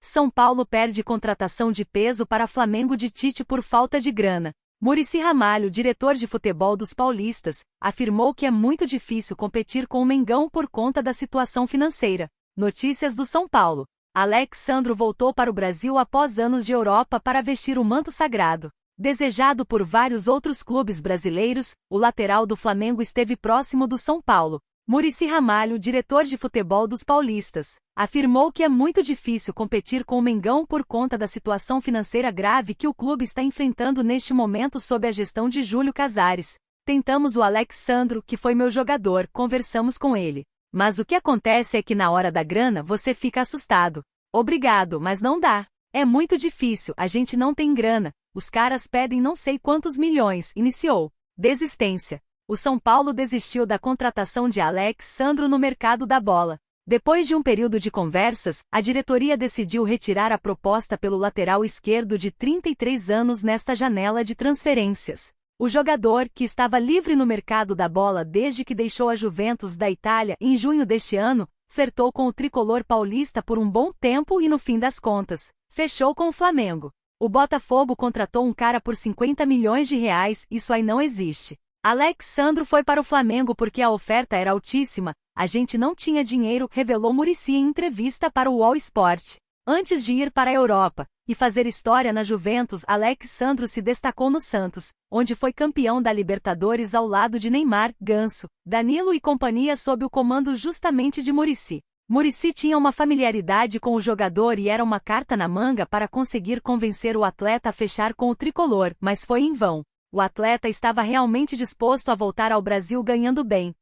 São Paulo perde contratação de peso para Flamengo de Tite por falta de grana. Muricy Ramalho, diretor de futebol dos paulistas, afirmou que é muito difícil competir com o Mengão por conta da situação financeira. Notícias do São Paulo. Alex Sandro voltou para o Brasil após anos de Europa para vestir o manto sagrado. Desejado por vários outros clubes brasileiros, o lateral do Flamengo esteve próximo do São Paulo. Muricy Ramalho, diretor de futebol dos paulistas, afirmou que é muito difícil competir com o Mengão por conta da situação financeira grave que o clube está enfrentando neste momento sob a gestão de Júlio Casares. Tentamos o Alex Sandro, que foi meu jogador, conversamos com ele. Mas o que acontece é que na hora da grana você fica assustado. Obrigado, mas não dá. É muito difícil, a gente não tem grana. Os caras pedem não sei quantos milhões, iniciou. Desistência. O São Paulo desistiu da contratação de Alex Sandro no mercado da bola. Depois de um período de conversas, a diretoria decidiu retirar a proposta pelo lateral esquerdo de 33 anos nesta janela de transferências. O jogador, que estava livre no mercado da bola desde que deixou a Juventus da Itália em junho deste ano, flertou com o tricolor paulista por um bom tempo e no fim das contas, fechou com o Flamengo. O Botafogo contratou um cara por 50 milhões de reais, isso aí não existe. Alex Sandro foi para o Flamengo porque a oferta era altíssima, a gente não tinha dinheiro, revelou Muricy em entrevista para o All Sport. Antes de ir para a Europa e fazer história na Juventus, Alex Sandro se destacou no Santos, onde foi campeão da Libertadores ao lado de Neymar, Ganso, Danilo e companhia sob o comando justamente de Muricy. Muricy tinha uma familiaridade com o jogador e era uma carta na manga para conseguir convencer o atleta a fechar com o tricolor, mas foi em vão. O atleta estava realmente disposto a voltar ao Brasil ganhando bem.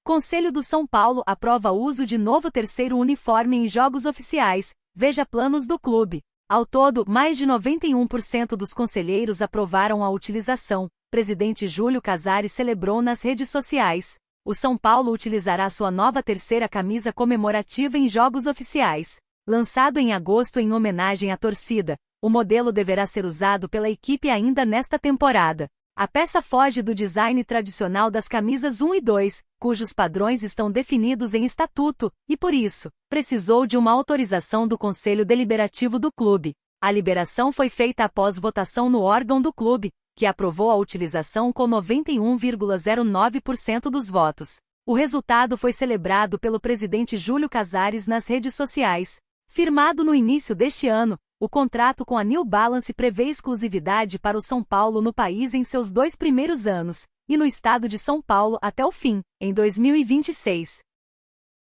Conselho do São Paulo aprova o uso de novo terceiro uniforme em jogos oficiais, veja planos do clube. Ao todo, mais de 91% dos conselheiros aprovaram a utilização. Presidente Júlio Casares celebrou nas redes sociais. O São Paulo utilizará sua nova terceira camisa comemorativa em jogos oficiais. Lançado em agosto em homenagem à torcida, o modelo deverá ser usado pela equipe ainda nesta temporada. A peça foge do design tradicional das camisas 1 e 2, cujos padrões estão definidos em estatuto, e por isso, precisou de uma autorização do Conselho Deliberativo do clube. A liberação foi feita após votação no órgão do clube, que aprovou a utilização com 91,09% dos votos. O resultado foi celebrado pelo presidente Júlio Casares nas redes sociais. Firmado no início deste ano, o contrato com a New Balance prevê exclusividade para o São Paulo no país em seus 2 primeiros anos, e no estado de São Paulo até o fim, em 2026.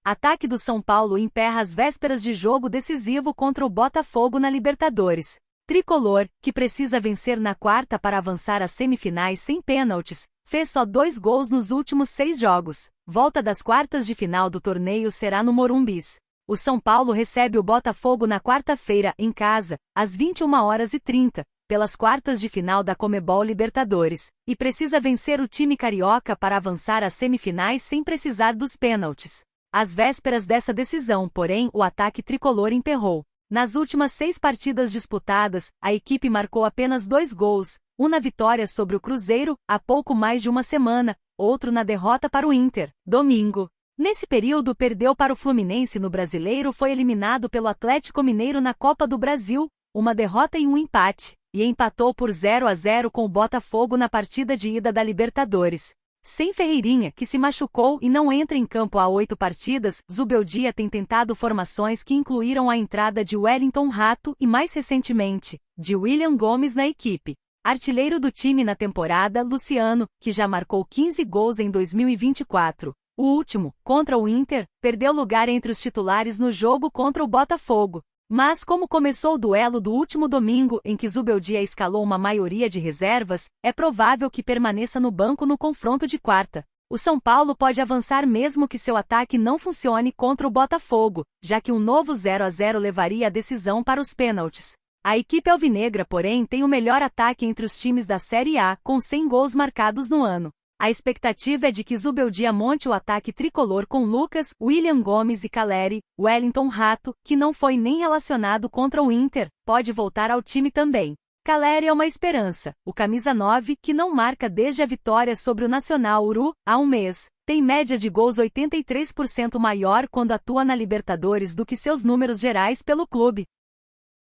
Ataque do São Paulo emperra às vésperas de jogo decisivo contra o Botafogo na Libertadores. Tricolor, que precisa vencer na quarta para avançar às semifinais sem pênaltis, fez só 2 gols nos últimos 6 jogos. Volta das quartas de final do torneio será no Morumbis. O São Paulo recebe o Botafogo na quarta-feira, em casa, às 21h30, pelas quartas de final da Conmebol Libertadores, e precisa vencer o time carioca para avançar às semifinais sem precisar dos pênaltis. Às vésperas dessa decisão, porém, o ataque tricolor emperrou. Nas últimas 6 partidas disputadas, a equipe marcou apenas 2 gols, um na vitória sobre o Cruzeiro, há pouco mais de uma semana, outro na derrota para o Inter, domingo. Nesse período perdeu para o Fluminense no Brasileiro, foi eliminado pelo Atlético Mineiro na Copa do Brasil, uma derrota e um empate, e empatou por 0-0 com o Botafogo na partida de ida da Libertadores. Sem Ferreirinha, que se machucou e não entra em campo há 8 partidas, Zubeldia tem tentado formações que incluíram a entrada de Wellington Rato e, mais recentemente, de William Gomes na equipe. Artilheiro do time na temporada, Luciano, que já marcou 15 gols em 2024. O último, contra o Inter, perdeu lugar entre os titulares no jogo contra o Botafogo. Mas como começou o duelo do último domingo em que Zubeldia escalou uma maioria de reservas, é provável que permaneça no banco no confronto de quarta. O São Paulo pode avançar mesmo que seu ataque não funcione contra o Botafogo, já que um novo 0-0 levaria a decisão para os pênaltis. A equipe alvinegra, porém, tem o melhor ataque entre os times da Série A, com 100 gols marcados no ano. A expectativa é de que Zubeldia monte o ataque tricolor com Lucas, William Gomes e Caleri. Wellington Rato, que não foi nem relacionado contra o Inter, pode voltar ao time também. Caleri é uma esperança. O camisa 9, que não marca desde a vitória sobre o Nacional Uru, há um mês, tem média de gols 83% maior quando atua na Libertadores do que seus números gerais pelo clube.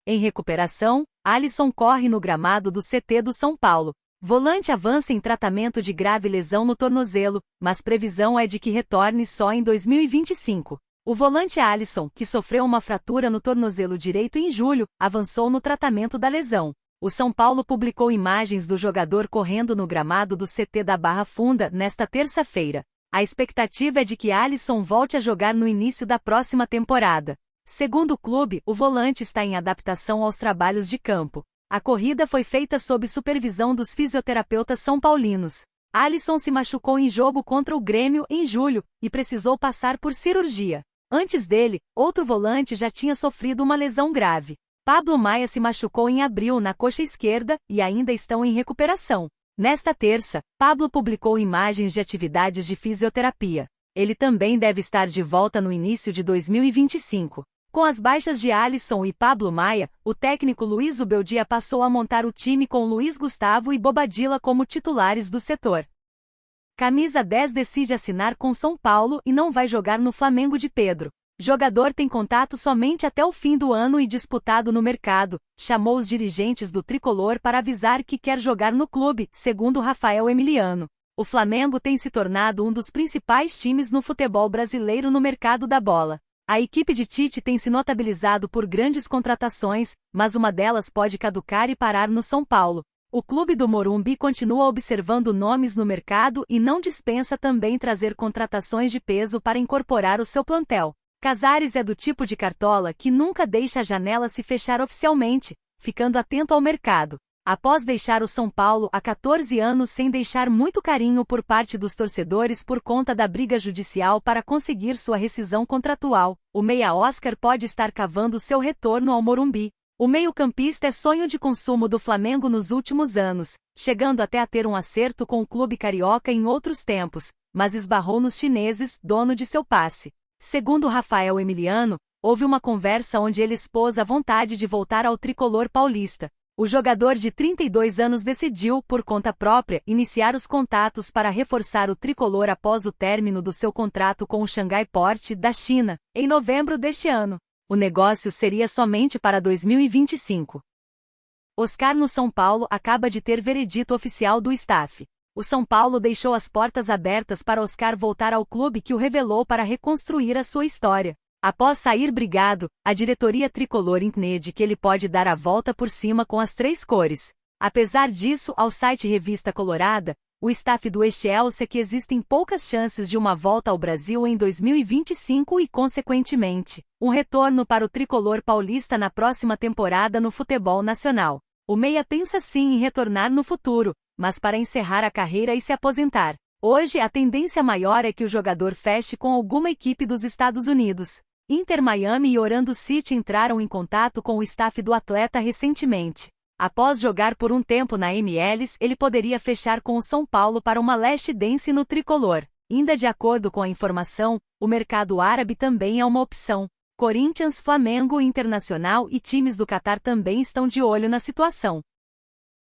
Em recuperação, Alisson corre no gramado do CT do São Paulo. Volante avança em tratamento de grave lesão no tornozelo, mas previsão é de que retorne só em 2025. O volante Alisson, que sofreu uma fratura no tornozelo direito em julho, avançou no tratamento da lesão. O São Paulo publicou imagens do jogador correndo no gramado do CT da Barra Funda nesta terça-feira. A expectativa é de que Alisson volte a jogar no início da próxima temporada. Segundo o clube, o volante está em adaptação aos trabalhos de campo. A corrida foi feita sob supervisão dos fisioterapeutas são paulinos. Alisson se machucou em jogo contra o Grêmio em julho e precisou passar por cirurgia. Antes dele, outro volante já tinha sofrido uma lesão grave. Pablo Maia se machucou em abril na coxa esquerda e ainda estão em recuperação. Nesta terça, Pablo publicou imagens de atividades de fisioterapia. Ele também deve estar de volta no início de 2025. Com as baixas de Alisson e Pablo Maia, o técnico Luiz Ubeldia passou a montar o time com Luiz Gustavo e Bobadilla como titulares do setor. Camisa 10 decide assinar com São Paulo e não vai jogar no Flamengo de Pedro. Jogador tem contrato somente até o fim do ano e disputado no mercado, chamou os dirigentes do tricolor para avisar que quer jogar no clube, segundo Rafael Emiliano. O Flamengo tem se tornado um dos principais times no futebol brasileiro no mercado da bola. A equipe de Tite tem se notabilizado por grandes contratações, mas uma delas pode caducar e parar no São Paulo. O clube do Morumbi continua observando nomes no mercado e não dispensa também trazer contratações de peso para incorporar o seu plantel. Casares é do tipo de cartola que nunca deixa a janela se fechar oficialmente, ficando atento ao mercado. Após deixar o São Paulo há 14 anos sem deixar muito carinho por parte dos torcedores por conta da briga judicial para conseguir sua rescisão contratual, o meia Oscar pode estar cavando seu retorno ao Morumbi. O meio-campista é sonho de consumo do Flamengo nos últimos anos, chegando até a ter um acerto com o clube carioca em outros tempos, mas esbarrou nos chineses, dono de seu passe. Segundo Rafael Emiliano, houve uma conversa onde ele expôs a vontade de voltar ao tricolor paulista. O jogador de 32 anos decidiu, por conta própria, iniciar os contatos para reforçar o tricolor após o término do seu contrato com o Xangai Port da China, em novembro deste ano. O negócio seria somente para 2025. Oscar no São Paulo acaba de ter veredito oficial do staff. O São Paulo deixou as portas abertas para Oscar voltar ao clube que o revelou para reconstruir a sua história. Após sair brigado, a diretoria tricolor entende que ele pode dar a volta por cima com as três cores. Apesar disso, ao site Revista Colorada, o staff do Chelsea que existem poucas chances de uma volta ao Brasil em 2025 e, consequentemente, um retorno para o tricolor paulista na próxima temporada no futebol nacional. O meia pensa sim em retornar no futuro, mas para encerrar a carreira e se aposentar. Hoje a tendência maior é que o jogador feche com alguma equipe dos Estados Unidos. Inter Miami e Orlando City entraram em contato com o staff do atleta recentemente. Após jogar por um tempo na MLS, ele poderia fechar com o São Paulo para uma last dance no tricolor. Ainda de acordo com a informação, o mercado árabe também é uma opção. Corinthians, Flamengo, Internacional e times do Catar também estão de olho na situação.